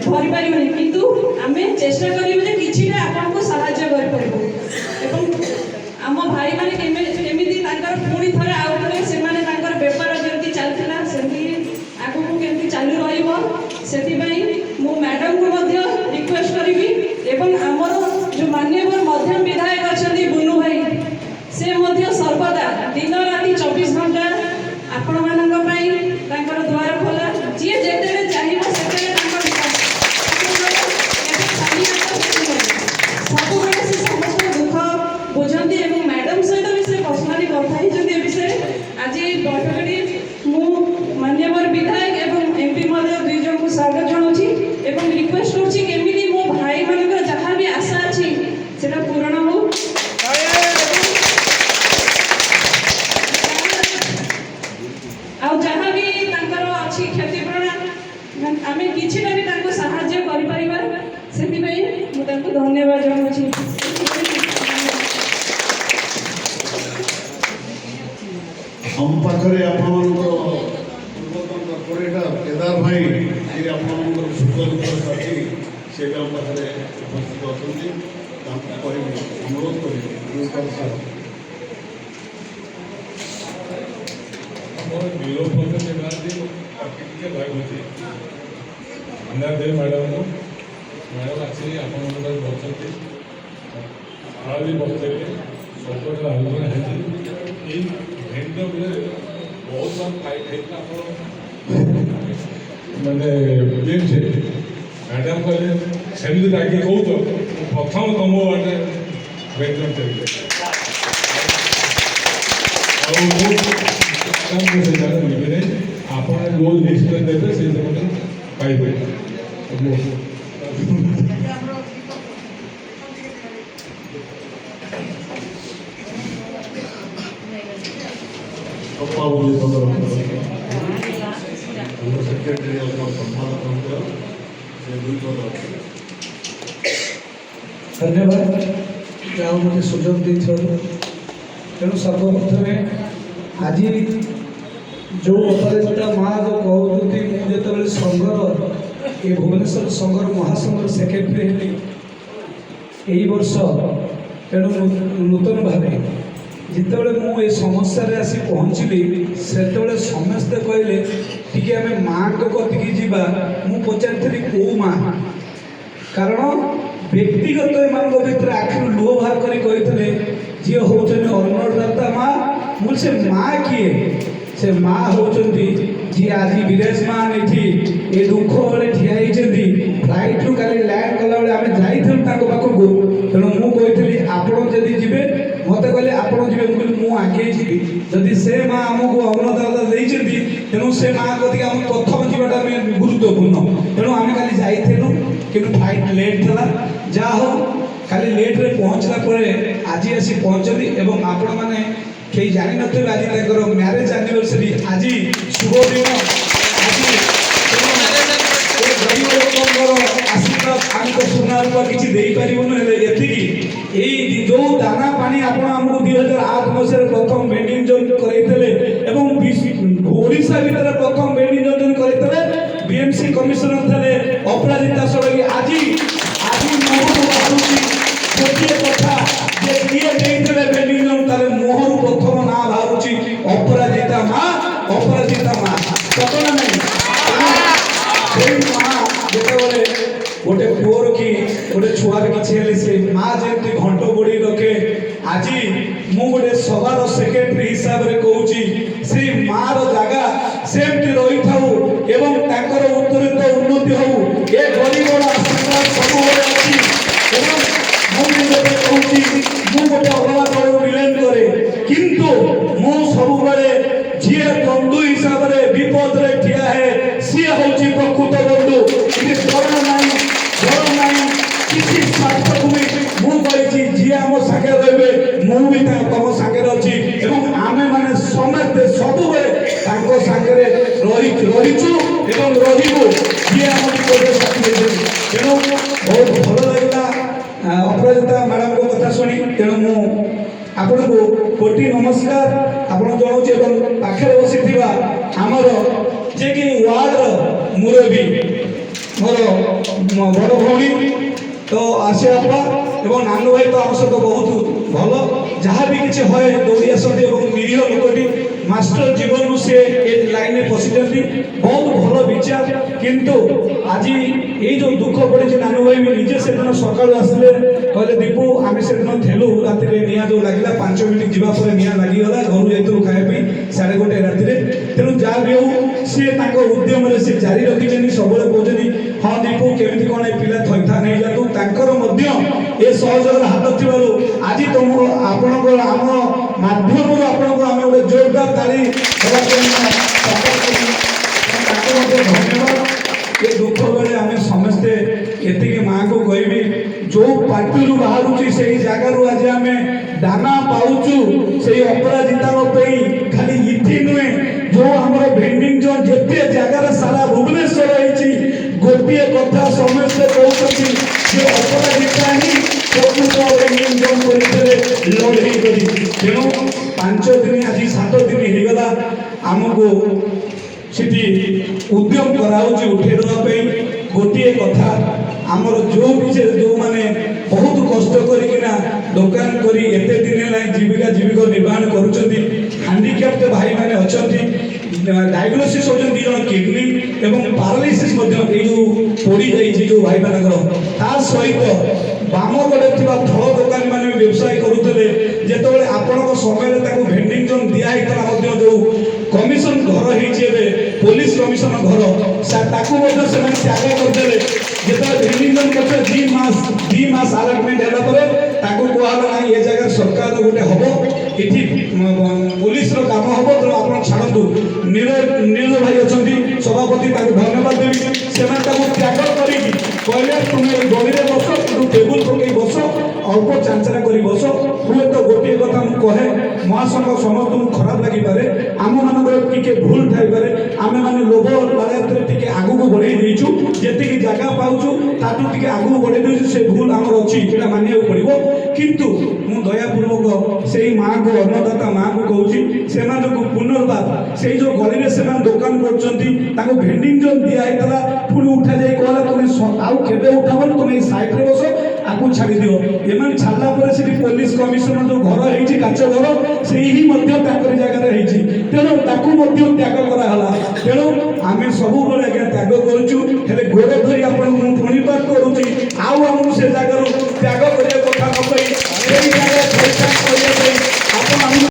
भरी पारिबनी किंतु आमे चेष्टा करिबे जे किछिटा आपनको सहायता करि परबो एवं आम भाई माने केमिति तांकर पुणी थरे आउ थरे से माने तांकर व्यापार जेंति चलथिला सेंति आगु को केंति चालू रहिबो सेति पई मु मैडम को मध्य रिक्वेस्ट करिबी एवं हमर जो माननीय मध्यम विधायक अछंती बुनु भाई से मध्य सर्वदा दिन राति 24 घंटा आपण मानक पई तांकर द्वार खोला जे जेते चाहिबो सेते तांकर सब बड़े से समस्त दुख बुझंती एवं मैडम सहित भी से पर्सनली କଥା ହେଇଛନ୍ତି ए विषय आज बैठकटी मु माननीय विधायक एवं एमपी मध्य दुई जन को स्वागत जनाउछि एवं रिक्वेस्ट करछि केमिति मो भाई मानकर जहाँ भी आशा अछि सेटा पूर्ण हो जहाँ भी अच्छी क्षतिपूरण आम कि साहाय्य कर धन्यवाद जनाऊँ। हम पाखे पूर्वतन केदार भाई जी आप सुख दुख साथी से पाखे उपस्थित अच्छा अनुरोध कर विरोध करते मैडम मैडम आसी आप बचते भी बचते सब आलोचना है बहुत बार फाइट मैंने मैडम कहले सेमती डाक कौच प्रथम तुम बाटे व्यंजन चलिए आप जो लिस्ट देते से पाइबे सेक्रेटरी धन्यवाद जहाँ मुझे सुजोग दी तेणु सर्वप्रथमें आज जो अपराजिता माँ जो कहते मुझे संघर ये भुवनेश्वर संघर महासंघर सेक्रेटरी हेली यही वर्ष तेणु नूतन भाव जिते मुझे समस्या आसी पहुँचली से समस्ते कहले टी आम माँ कतिक जावा मुझे पचारि कौ माँ कारण व्यक्तिगत एम भर आखिर लुह बाहर करते जी हूँ अन्नदाता माँ मुझे से माँ किए से माँ होती जी आज विराज मान ये दुख बेले ठियाई फ्लाइट रू काली लैंड कला आम जाइलु पाखक तेणु मुझे आपड़ी जी मत कहले आप मुझे आगे जी जदि से माँ आमको अन्नदाता देती तेणु से माँ कति आम प्रथम जीवाटा गुरुत्वपूर्ण तेणु आम खाली जाइलु कि फ्लाइट लेट था जहाँ हो खाली लेट रे पहुँचला आज आसी पहुँचली एवं आपण मैंने कई जानी थे आज मैरेज एनिवर्सरी आज शुभ दिन आज गरीब लोक आशीर्वाद आम तो सुना रूपा किसी ये जो दाना पानी आपको 2008 मसीह प्रथम बेंडिंग जोन करते ओडिशा भितर प्रथम बेंडिंग जोन करते बीएमसी कमिशनर थे अपराजिता षडंगी आज गोटे कथा किए बेंडिंग जोन मोहर प्रथम ना बाहर अपराजिता माँ सतना नहीं माँ जिते गोटे पुअर कि गोटे छुआर कि से माँ जमी घंट बोड़ी रखे आज मु गोटे सभार सेक्रेटरी हिसाब से कहूँ से माँ जगह सेमती रही था उत्तरित उन्नति हो ये गरीब आशीर्वाद सब अच्छी कहूँ गोटे अलग दल बिलंग करे किंतु मु सब जी बंधु हिसाब से विपद रे ठिया है सी हूँ प्रकृत बंधु किसी स्वार्थ को भी जी आम सागे रे मुझे तुम सागे अच्छी आम मैंने समस्ते सब सागे रहीचु रू जी आम तेणु बहुत भल लगे अपराजिता मैडम को कथा शुणी तेणु मु आपण को कोटि नमस्कार आपण जनाऊँ पाखे बसी आमर जे कि वार्ड मुरबी ମୋର ବଡ଼ ଭଉଣୀ ତ ଆସିବା ବାପା ଏବଂ ନାନୁ ଭାଇ ତ ଆମ ସହିତ ବହୁତ ଭଲ ଯାହା ବି କିଛି ହୁଏ ଦୌଡ଼ି ଆସନ୍ତି ଏବଂ ନିରୀହ ଲୋକଟି ମାଷ୍ଟର ଜୀବନରୁ ସେ ଏ ଲାଇନ୍ରେ ପଶିଛନ୍ତି ବହୁତ ଭଲ ବିଚାର କିନ୍ତୁ ଆଜି ଏଇ ଯେଉଁ ଦୁଃଖ ପଡ଼ିଛି ନାନୁ ଭାଇ ବି ନିଜେ ସେଦିନ ସକାଳୁ ଆସିଲେ କହିଲେ ଦୀପୁ ଆମେ ସେଦିନ ଥେଲୁ ରାତିରେ ନିଆଁ ଯେଉଁ ଲାଗିଲା 5 ମିନିଟ୍ ଯିବା ପରେ ନିଆଁ ଲାଗିଗଲା ଘରୁ ଯାଇଥିଲୁ ଖାଇବା ପାଇଁ 1:30 ରାତିରେ ତେଣୁ ଯାହା ବି ହଉ ସିଏ ତାଙ୍କ ଉଦ୍ୟମରେ ସେ ଜାରି ରଖିଛନ୍ତି ସବୁବେଳେ କହୁଛନ୍ତି ହଁ ଦୀପୁ କେମିତି କ'ଣ ଏ ପିଲା ଥଇଥାନ ହେଇଯାନ୍ତୁ ତାଙ୍କର ମଧ୍ୟ ଏ ସହଯୋଗର ହାତ ଥିବାରୁ ଆଜି ତମକୁ ଆପଣଙ୍କର ଆମ ମାଧ୍ୟମରୁ ଆପଣଙ୍କୁ ଆମେ ଗୋଟେ ଜୋରଦାର ତାଳି ଦେବା ପାଇଁ ତାଙ୍କୁ ମଧ୍ୟ ଧନ୍ୟବାଦ ଏ ଦୁଃଖ ବେଳେ ଆମେ ସମସ୍ତେ ଏତିକି ମାଆଙ୍କୁ କହିବି ଯେଉଁ ପାଟିରୁ ବାହାରୁଛି ସେଇ ଜାଗାରୁ ଆଜି ଆମେ ଦାନା ପାଉଛୁ ସେଇ ଅପରାଜିତାଙ୍କ ପାଇଁ ଖାଲି ଇଠି ନୁହେଁ ଯେଉଁ ଆମର ଭେଣ୍ଡିଂ ଜୋନ୍ ଯେତେ ଜାଗାରେ ସାରା ଭୁବନେଶ୍ୱର ହେଇଛି ଗୋଟିଏ କଥା ସମସ୍ତେ କହୁଛନ୍ତି ଯେ ଅପରାଜିତା ହିଁ ପ୍ରକୃତ ଭେଣ୍ଡିଂ ଜୋନ୍ କରିଥିଲେ ଲଢ଼େଇ କରି ତେଣୁ 5 ଦିନ ଆଜି 7 ଦିନ ହେଇଗଲା ଆମକୁ ସେଠି ଉଦ୍ୟମ କରାହେଉଛି ଉଠେଇ ଦେବା ପାଇଁ ଗୋଟିଏ କଥା ଆମର ଯେଉଁମାନେ ବହୁତ କଷ୍ଟ କରିକିନା ଦୋକାନ କରି ଏତେ ଦିନ ହେଲା ଜୀବିକା ନିର୍ବାହ କରୁଛନ୍ତି ହ୍ୟାଣ୍ଡିକ୍ୟାପ୍ଟ ଭାଇମାନେ ଅଛନ୍ତି ଡାଇଗ୍ନୋସିସ୍ ହେଉଛନ୍ତି 2 ଜଣ କିଡନୀ ଏବଂ ପାରାଲିସିସ୍ ମଧ୍ୟ ଏଇ ଯେଉଁ ପୋଡ଼ିଯାଇଛି ଯେଉଁ ଭାଇମାନଙ୍କର ତା ସହିତ ବାମ କଡ଼େ ଥିବା ଫଳ ଦୋକାନୀମାନେ ବ୍ୟବସାୟ କରୁଥିଲେ ଯେତେବେଳେ ଆପଣଙ୍କ ସମୟରେ ତାକୁ ଭେଣ୍ଡିଂ ଜୋନ୍ ଦିଆହେଇଥିଲା ମଧ୍ୟ ଯେଉଁ କମିଶନ ଘର ହେଇଛି ଏବେ ପୋଲିସ କମିଶନ ଘର ତାକୁ ମଧ୍ୟ ସେମାନେ ତ୍ୟାଗ କରିଦେଲେ ଯେତେବେଳେ ଭେଣ୍ଡିଂ ଜୋନ୍ କରିଥିଲେ 2 ମାସ ଆଲଟମେଣ୍ଟ ହେଲା ପରେ ତାକୁ କୁହାଗଲା ନାହିଁ ଏ ଜାଗାରେ ସରକାର ଗୋଟେ ହବ ଏଠି ପୋଲିସର କାମ ହବ ତେଣୁ ଆପଣ ଛାଡ଼ନ୍ତୁ ନୀରଜ ଭାଇ ଅଛନ୍ତି ସଭାପତି ତାଙ୍କୁ ଧନ୍ୟବାଦ ଦେବି ସେମାନେ ତାକୁ ତ୍ୟାଗ କରିକି କହିଲେ ତୁମେ ଏଇ ଗଳିରେ ବସ କିନ୍ତୁ ଟେବୁଲ ପକେଇ ବସ ଅଳ୍ପ ଚାଞ୍ଚରା କରି ବସ ହୁଏତ ଗୋଟିଏ କଥା ମୁଁ କହେ ମହାସଂଘ ସମସ୍ତଙ୍କୁ ଖରାପ ଲାଗିପାରେ ଆମମାନଙ୍କର ଟିକେ ଭୁଲ ଥାଇପାରେ ଆମେମାନେ ଲୋଭ ଲାଳୟରେ ଟିକେ ଆଗକୁ ବଢ଼େଇ ଦେଇଛୁ ଯେତିକି ଜାଗା ପାଉଛୁ ତାଠୁ ଟିକେ ଆଗକୁ ବଢ଼େଇ ଦେଇଛୁ ସେ ଭୁଲ ଆମର ଅଛି ସେଇଟା ମାନିବାକୁ ପଡ଼ିବ କିନ୍ତୁ ମୁଁ ଦୟାପୂର୍ବକ ସେଇ ମାଆଙ୍କୁ ଅନ୍ନଦାତା ମାଆଙ୍କୁ କହୁଛି ସେମାନଙ୍କୁ ପୁନର୍ବାର ସେଇ ଯେଉଁ ଗଳିରେ ସେମାନେ ଦୋକାନ କରୁଛନ୍ତି ତାଙ୍କୁ ଭେଣ୍ଡିଂ ଜୋନ୍ ଦିଆହେଇଥିଲା ପୁଣି ଉଠାଯାଇ କହିଲା ତୁମେ ଆଉ କେବେ ଉଠାବନି ତୁମେ ଏଇ ସାଇଡ଼୍ରେ ବସ ଆକୁ ଛାଡ଼ିଦିଅ ଏମାନେ ଛାଡ଼ିଲା ପରେ ସେଠି ପୋଲିସ କମିଶନର ଯେଉଁ ଘର ହେଇଛି କାଚ ଘର ସେଇ ହିଁ ମଧ୍ୟ ତାଙ୍କରି ଜାଗାରେ ହେଇଛି ତେଣୁ ତାକୁ ମଧ୍ୟ ତ୍ୟାଗ କରାଗଲା ତେଣୁ ଆମେ ସବୁବେଳେ ଆଜ୍ଞା ତ୍ୟାଗ କରୁଛୁ ହେଲେ ଗୋଡ଼ ଧରି ଆପଣଙ୍କୁ ମୁଁ ପୁଣିବାର କରୁଛି ଆଉ ଆମକୁ ସେ ଜାଗାରୁ ତ୍ୟାଗ କରିବାକୁ